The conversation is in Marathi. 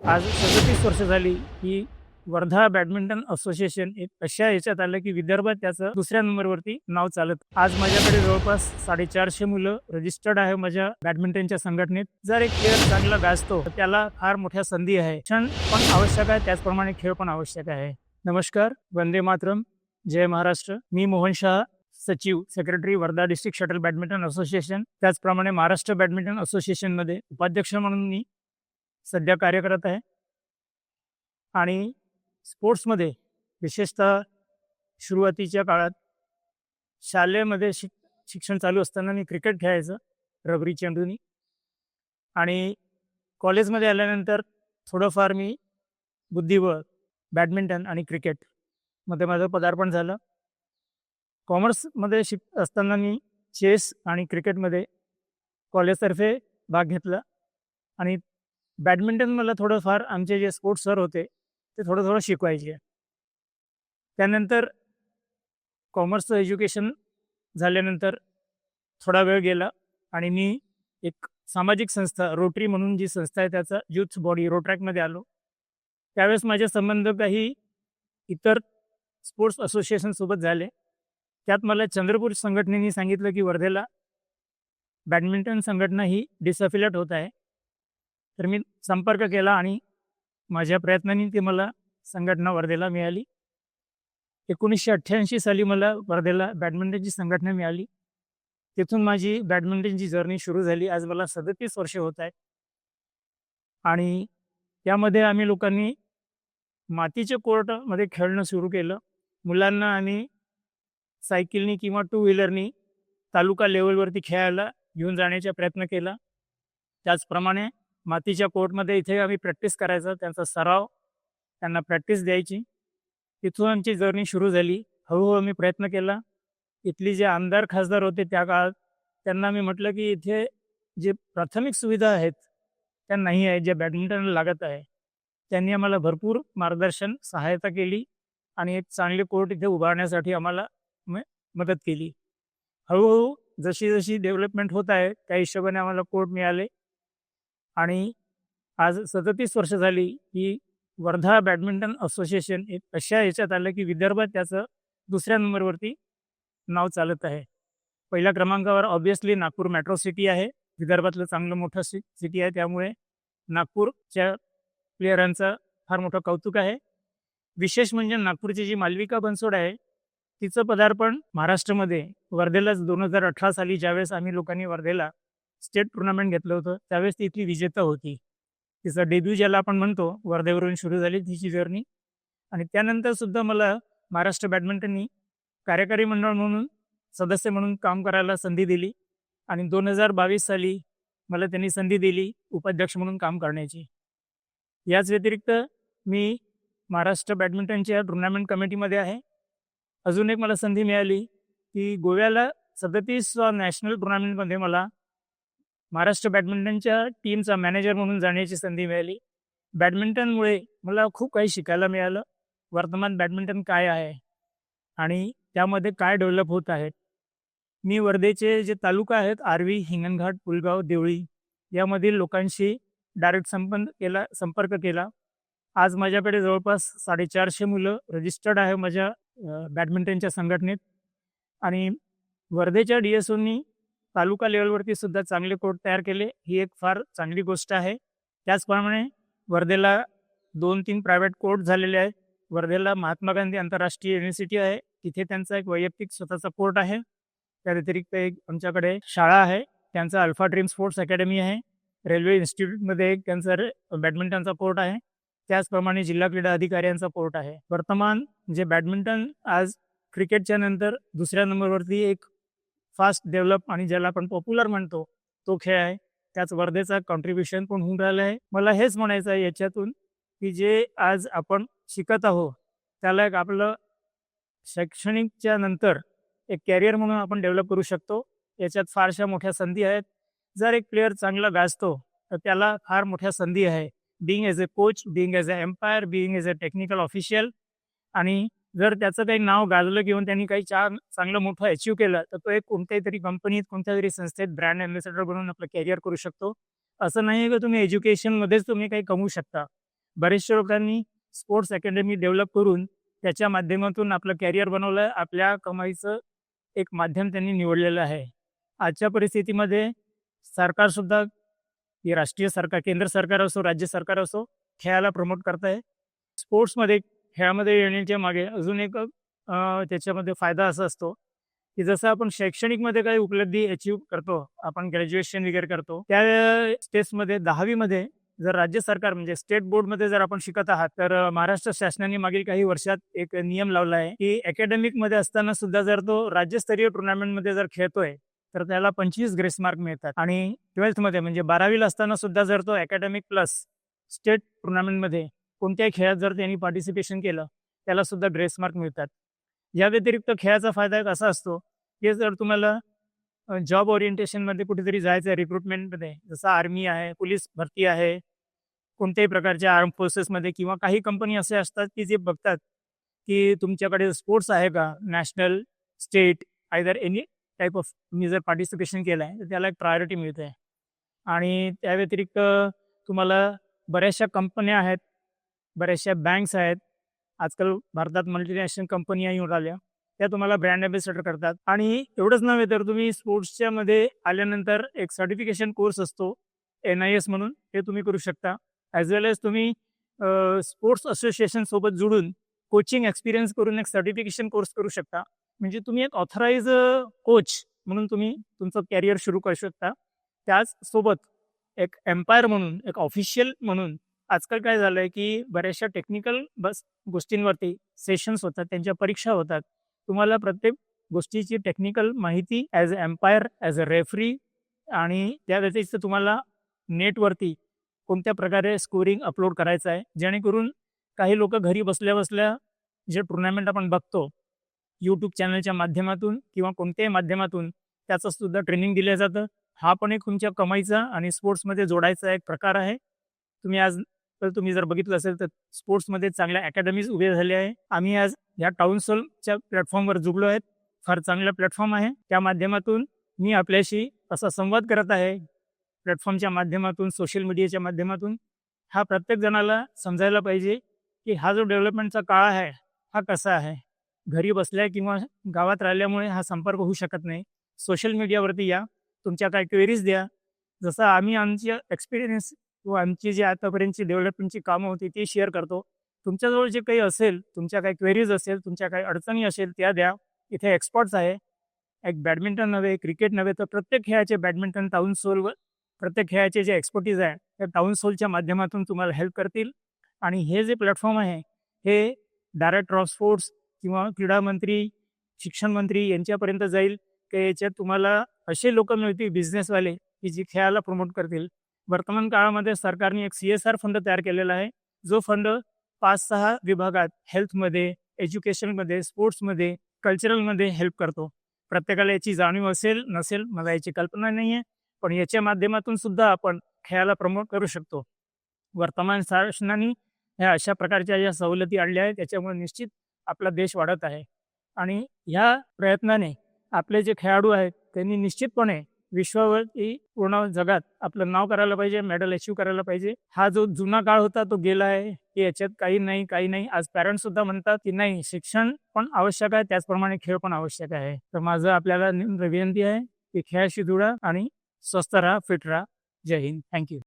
आज 37 वर्ष झाली, की वर्धा बॅडमिंटन असोसिएशन एक अशा ह्याच्यात आलं, की विदर्भात त्याचं दुसऱ्या नंबरवरती नाव चालत. आज माझ्याकडे जवळपास 450 मुलं रजिस्टर्ड आहे माझ्या बॅडमिंटनच्या संघटनेत. जर एक प्लेयर चांगला गाजतो, तर त्याला फार मोठ्या संधी आहे. शिक्षण पण आवश्यक आहे, त्याचप्रमाणे खेळ पण आवश्यक आहे. नमस्कार, वंदे मातरम, जय महाराष्ट्र. मी मोहन शाह, सचिव, secretary, Wardha district shuttle badminton association, त्याचप्रमाणे महाराष्ट्र बॅडमिंटन असोसिएशनमध्ये उपाध्यक्ष म्हणून मी सध्या कार्य करत आहे. आणि स्पोर्ट्समध्ये विशेषतः सुरुवातीच्या काळात शालेयमध्ये शिक्षण चालू असताना मी क्रिकेट खेळायचं रबरी चेंडूनी. आणि कॉलेजमध्ये आल्यानंतर थोडंफार मी बुद्धिबळ, बॅडमिंटन आणि क्रिकेटमध्ये माझं पदार्पण झालं. कॉमर्समध्ये असताना मी चेस आणि क्रिकेटमध्ये कॉलेजतर्फे भाग घेतला. आणि बॅडमिंटन मला थोडंफार आमचे जे स्पोर्ट्स सर होते ते थोडं शिकवायचे. त्यानंतर कॉमर्सचं एज्युकेशन झाल्यानंतर थोडा वेळ गेला आणि मी एक सामाजिक संस्था रोटरी म्हणून जी संस्था आहे त्याचा यूथ बॉडी रोट्रॅकमध्ये आलो. त्यावेळेस माझे संबंध काही इतर स्पोर्ट्स असोसिएशनसोबत झाले. त्यात मला चंद्रपूर संघटनेने सांगितलं की वर्धेला बॅडमिंटन संघटना ही डिसअफिलेट होत आहे. तर मी संपर्क केला आणि माझ्या प्रयत्नांनी ती मला संघटना वर्धेला मिळाली. 1988 साली मला वर्धेला बॅडमिंटनची संघटना मिळाली. तिथून माझी बॅडमिंटनची जर्नी सुरू झाली. आज मला 37 वर्षे होत आहेत. आणि त्यामध्ये आम्ही लोकांनी मातीच्या कोर्टमध्ये खेळणं सुरू केलं. मुलांना आम्ही सायकलनी किंवा टू व्हीलरनी तालुका लेवलवरती खेळायला घेऊन जाण्याचा प्रयत्न केला. त्याचप्रमाणे मातीच्या कोर्टमध्ये इथे आम्ही प्रॅक्टिस करायचा, त्यांचा सराव, त्यांना प्रॅक्टिस द्यायची. तिथून आमची जर्नी सुरू झाली. हळूहळू आम्ही प्रयत्न केला. इथली जे आमदार खासदार होते त्या काळात त्यांना मी म्हटलं की इथे जे प्राथमिक सुविधा आहेत त्या नाही आहेत, ज्या बॅडमिंटनला लागत आहे. त्यांनी आम्हाला भरपूर मार्गदर्शन, सहायता केली आणि एक चांगले कोर्ट इथे उभारण्यासाठी आम्हाला मदत केली. हळूहळू जशी जशी डेव्हलपमेंट होत आहे त्या हिशोबाने आम्हाला कोर्ट मिळाले. आणि आज 37 वर्ष झाली की वर्धा बॅडमिंटन असोसिएशन एक अशा ह्याच्यात आलं, की विदर्भात त्याचं दुसऱ्या नंबरवरती नाव चालत आहे. पहिल्या क्रमांकावर ऑब्व्हियसली नागपूर मेट्रो सिटी आहे. विदर्भातलं चांगलं मोठं सिटी आहे, त्यामुळे नागपूरच्या प्लेयरांचं फार मोठं कौतुक आहे. विशेष म्हणजे नागपूरची जी मालविका बनसोड आहे तिचं पदार्पण महाराष्ट्रामध्ये वर्धेलाच 2018 साली ज्यावेळेस आम्ही लोकांनी वर्धेला स्टेट टुर्नामेंट घेतलं होतं त्यावेळेस ती इथली विजेता होती. तिचा डेब्यू ज्याला आपण म्हणतो वर्धेवरून सुरू झाली तिची जर्नी. आणि त्यानंतर सुद्धा मला महाराष्ट्र बॅडमिंटननी कार्यकारी मंडळ म्हणून सदस्य म्हणून काम करायला संधी दिली. आणि 2022 साली मला त्यांनी संधी दिली उपाध्यक्ष म्हणून काम करण्याची. याच व्यतिरिक्त मी महाराष्ट्र बॅडमिंटनच्या टुर्नामेंट कमिटीमध्ये आहे. अजून एक मला संधी मिळाली की गोव्याला 37व्या नॅशनल टुर्नामेंटमध्ये मला महाराष्ट्र बॅडमिंटनच्या टीमचा मॅनेजर म्हणून जाण्याची संधी मिळाली. बॅडमिंटनमुळे मला खूप काही शिकायला मिळालं. वर्तमान बॅडमिंटन काय आहे आणि त्यामध्ये काय डेव्हलप होत आहेत. मी वर्धेचे जे तालुका आहेत आर्वी, हिंगणघाट, पुलगाव, देवळी यामधील लोकांशी डायरेक्ट संपर्क केला. आज माझ्याकडे जवळपास 450 मुलं रजिस्टर्ड आहे माझ्या बॅडमिंटनच्या संघटनेत. आणि वर्धेच्या DSOनी तालुका लेवलवरती सुद्धा चांगले कोर्ट तयार केले. ही एक फार चांगली गोष्ट आहे. त्याचप्रमाणे वर्धेला 2-3 प्रायव्हेट कोर्ट झालेले आहेत. वर्धेला महात्मा गांधी आंतरराष्ट्रीय युनिव्हर्सिटी आहे, तिथे त्यांचा एक वैयक्तिक स्वतःचा कोर्ट आहे. त्या व्यतिरिक्त एक आमच्याकडे शाळा आहे, त्यांचा अल्फा ड्रीम स्पोर्ट्स अकॅडमी आहे. रेल्वे इन्स्टिट्यूटमध्ये एक त्यांचा बॅडमिंटनचा कोर्ट आहे. त्याचप्रमाणे जिल्हा क्रीडा अधिकाऱ्यांचा कोर्ट आहे. वर्तमान जे बॅडमिंटन आज क्रिकेटच्या नंतर दुसऱ्या नंबरवरती एक फास्ट डेव्हलप आणि ज्याला आपण पॉप्युलर म्हणतो तो खेळ आहे. त्याच वर्धेचा कॉन्ट्रीब्युशन पण होऊन राहिलं आहे. मला हेच म्हणायचं आहे याच्यातून की जे आज आपण शिकत आहोत त्याला एक आपलं शैक्षणिकच्या नंतर एक कॅरियर म्हणून आपण डेव्हलप करू शकतो. याच्यात फारशा मोठ्या संधी आहेत. जर एक प्लेअर चांगला गाजतो तर त्याला फार मोठ्या संधी आहे. Being as a coach, being as a umpire, being as a technical official. आणि जर त्याचं काही नाव गाजलं किंवा त्यांनी काही चांगलं मोठं अचीव्ह केलं तर तो एक कोणत्याही तरी कंपनीत, कोणत्या तरी संस्थेत ब्रँड अँबॅसेडर बनून आपलं कॅरियर करू शकतो. असं नाही की तुम्ही एज्युकेशनमध्येच तुम्ही काही कमवू शकता. बरेचशा लोकांनी स्पोर्ट्स अकॅडमी डेव्हलप करून त्याच्या माध्यमातून आपलं कॅरियर बनवलं. आपल्या कमाईचं एक माध्यम त्यांनी निवडलेलं आहे. आजच्या परिस्थितीमध्ये सरकारसुद्धा, ही राष्ट्रीय सरकार, केंद्र सरकार असो, राज्य सरकार असो, खेळाला प्रमोट करत आहे. स्पोर्ट्समध्ये, खेळामध्ये येण्याच्या मागे अजून एक त्याच्यामध्ये फायदा असा असतो, की जसं आपण शैक्षणिकमध्ये काही उपलब्धी अचीव्ह करतो, आपण ग्रॅज्युएशन वगैरे करतो, त्या स्टेट्समध्ये 10वी मध्ये जर राज्य सरकार म्हणजे स्टेट बोर्डमध्ये जर आपण शिकत आहात, तर महाराष्ट्र शासनाने मागील काही वर्षात एक नियम लावला आहे, की अकॅडमिकमध्ये असताना सुद्धा जर तो राज्यस्तरीय टुर्नामेंटमध्ये जर खेळतोय, तर त्याला 25 ग्रेस मार्क मिळतात. आणि 12th म्हणजे 12वीला असताना सुद्धा जर तो अकॅडमिक प्लस स्टेट टुर्नामेंटमध्ये कोणत्याही खेळात जर त्यांनी पार्टिसिपेशन केलं, त्याला सुद्धा ग्रेस मार्क मिळतात. या व्यतिरिक्त खेळाचा फायदा एक असा असतो, की जर तुम्हाला जॉब ओरिएंटेशनमध्ये कुठेतरी जायचं आहे, रिक्रुटमेंटमध्ये, जसं आर्मी आहे, पोलीस भरती आहे, कोणत्याही प्रकारच्या आर्म फोर्सेसमध्ये, किंवा काही कंपनी असे असतात की जे बघतात की तुमच्याकडे स्पोर्ट्स आहे का, national, state, either any type of, तुम्ही जर पार्टिसिपेशन केलं आहे तर त्याला एक प्रायोरिटी मिळते. आणि त्या व्यतिरिक्त तुम्हाला बऱ्याचशा कंपन्या आहेत, बऱ्याचशा बँक्स आहेत. आजकाल भारतात मल्टीनॅशनल कंपन्या येऊन राहिल्या, त्या तुम्हाला ब्रँड ॲम्बॅसेडर करतात. आणि एवढंच नव्हे तर तुम्ही स्पोर्ट्सच्या मध्ये आल्यानंतर एक सर्टिफिकेशन कोर्स असतो NIS म्हणून, ते तुम्ही करू शकता. ॲज वेल एज तुम्ही स्पोर्ट्स असोसिएशनसोबत जुळून कोचिंग एक्सपिरियन्स करून एक सर्टिफिकेशन कोर्स करू शकता. म्हणजे तुम्ही एक ऑथराइज कोच म्हणून तुम्ही तुमचं कॅरियर सुरू करू शकता. त्याचसोबत एक एम्पायर म्हणून, एक ऑफिशियल म्हणून, आजकाल काय झालं आहे की बऱ्याचशा टेक्निकल गोष्टींवरती सेशन्स होतात, त्यांच्या परीक्षा होतात. तुम्हाला प्रत्येक गोष्टीची टेक्निकल माहिती as a umpire, as a referee, आणि त्या व्यतिरिक्त तुम्हाला नेटवरती कोणत्या प्रकारे स्कोरिंग अपलोड करायचं आहे, जेणेकरून काही लोक घरी बसल्या बसल्या जे टुर्नामेंट आपण बघतो यूट्यूब चॅनलच्या माध्यमातून किंवा कोणत्याही माध्यमातून, त्याचं सुद्धा ट्रेनिंग दिलं जातं. हा पण एक तुमच्या कमाईचा आणि स्पोर्ट्समध्ये जोडायचा एक प्रकार आहे. तुम्ही जर बघितलं असेल तर स्पोर्ट्समध्ये चांगल्या अकॅडमीज उभे झाले आहे. आम्ही आज या टाउन सोलच्या प्लॅटफॉर्मवर जुळलो आहेत. फार चांगला प्लॅटफॉर्म आहे. त्या माध्यमातून मी आपल्याशी असा संवाद करत आहे, प्लॅटफॉर्मच्या माध्यमातून, सोशल मीडियाच्या माध्यमातून. हा प्रत्येक जणाला समजायला पाहिजे की हा जो डेव्हलपमेंटचा काळ आहे, हा कसा आहे. घरी बसल्या किंवा गावात राहिल्यामुळे हा संपर्क होऊ शकत नाही. सोशल मीडियावरती या, तुमच्या काय क्वेरीज द्या. जसं आम्ही आमची एक्सपिरियन्स किंवा आमची जी आतापर्यंतची डेव्हलपमेंटची कामं होती ती शेअर करतो. तुमच्याजवळ जे काही असेल, तुमच्या काही क्वेरीज असेल, तुमच्या काही अडचणी असेल, त्या द्या. इथे एक्सपर्ट्स आहे. एक बॅडमिंटन नव्हे, क्रिकेट नव्हे, तर प्रत्येक खेळाचे, बॅडमिंटन, टाउन सोलवर प्रत्येक खेळाचे जे एक्सपर्टीज आहे, त्या टाउन सोलच्या माध्यमातून तुम्हाला हेल्प करतील. आणि हे जे प्लॅटफॉर्म आहे, हे डायरेक्टर ऑफ स्पोर्ट्स किंवा क्रीडा मंत्री, शिक्षण मंत्री यांच्यापर्यंत जाईल, की याच्यात तुम्हाला असे लोक मिळतील, बिझनेसवाले, की जे खेळाला प्रमोट करतील. वर्तमान काळामध्ये सरकारने एक CSR फंड तयार केलेला आहे, जो फंड 5-6 विभागात, हेल्थमध्ये, एज्युकेशनमध्ये, स्पोर्ट्समध्ये, कल्चरलमध्ये हेल्प करतो. प्रत्येकाला याची जाणीव असेल नसेल मला याची कल्पना नाही आहे, पण याच्या माध्यमातून सुद्धा आपण खेळाला प्रमोट करू शकतो. वर्तमान शासनाने ह्या अशा प्रकारच्या ज्या सवलती आणल्या आहेत, त्याच्यामुळे निश्चित आपला देश वाढत आहे. आणि ह्या प्रयत्नाने आपले जे खेळाडू आहेत त्यांनी निश्चितपणे विश्वावरती, पूर्ण जगात आपलं नाव करायला पाहिजे, मेडल अचीव्ह करायला पाहिजे. हा जो जुना काळ होता तो गेला आहे, की याच्यात काही नाही. आज पॅरेंट्स सुद्धा म्हणतात की नाही, शिक्षण पण आवश्यक आहे, त्याचप्रमाणे खेळ पण आवश्यक आहे. तर माझं आपल्याला विनंती आहे की खेळाशी जुळा आणि स्वस्थ राहा, फिट राहा. जय हिंद. थँक्यू.